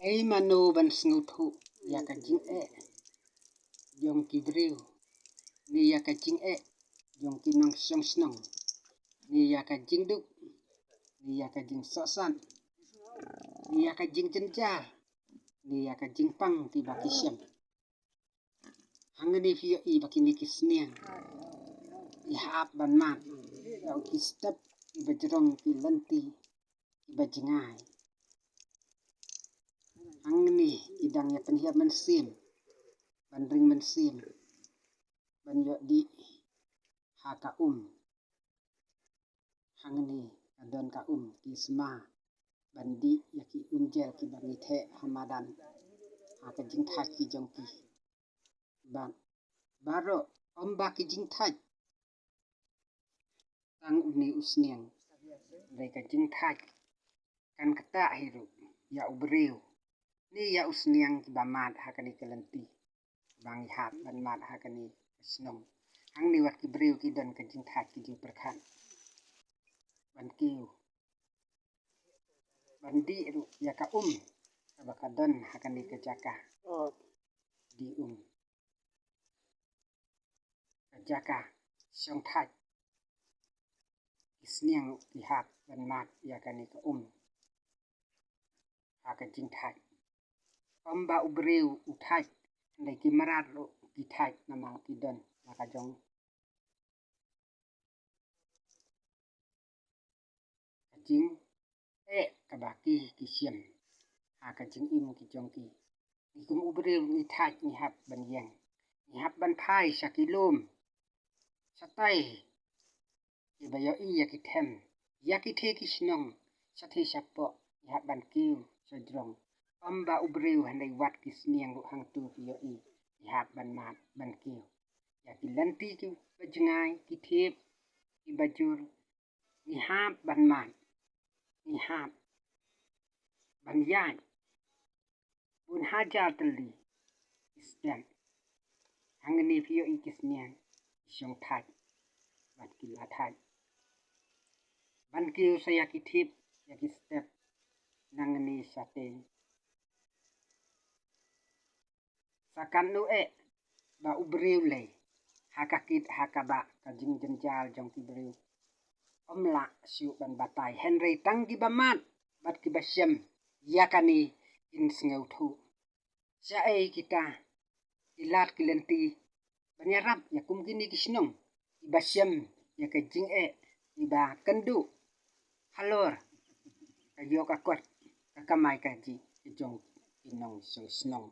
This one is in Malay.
Ai mano ban sngutu ya ka jing jong ki driu ni ya ka jing jong ki nong song snong ni ya ka jing du ni ya ka jing sosan ni ya ka jing jenjar ni ya ka jing pang ti ba ki syam hangni fi i ba ki ni ki sniang i hap ban man ya ki step i ba jrong ki lanti i ba jingai hangni idang ya pen hiap man sim ban ring man sim ban yo di haka hangni adon ka ki sma bandi ya ki jel ki bangi the hamadan haka jing thak ki jong ki ban baro ba ki jing thak tang uni usniang dai ka jing thak kan kata hiru ya ubreu ni ya usniang ki bamat haka ni kelanti bangi hap ban mat haka ni snong hang ni wat ki breu ki don ka jing thak ki jing perkhan ban kiu bandi ru ya ka abakadon haka ni ke jaka di jaka song thak isniang ki hap ban mat ya ka ni ka haka jing thak ba ubreu uthak ndai ki marat ro ki thak nama ki don maka jong jing ka ba ki syam haka jing ki jong ki ni kum ubreu ni thak ni hap ban yang ni hap ban phai sakilom satai ki ba yo i ya ki them ya ki the ki snong sathe sapo ni hap ban kiu sajrong ba ubreu handai wat ki sniang ru hang tu ki yo i ni hap ban mat ban kiu ya ki lanti ki bajngai ki thep ki bajur ni hap ban mat ni hap ban yan bun hajar teli istem hangni pio i kisnian song thak bat ki la thak ban kiu saya ki thep ya ki step nangni sate sakan nu ba ubreu le haka kit haka ba ka jing jenjal jong ki breu omla siu ban batai henry tanggi bamat bat ki basyam yakani in sngau thu sa kita ilat ki lenti banyarap ya kum kini kisnong basyam ya ka jing iba kandu halor kayo ka kot ka kamai ka ji jong inong song snong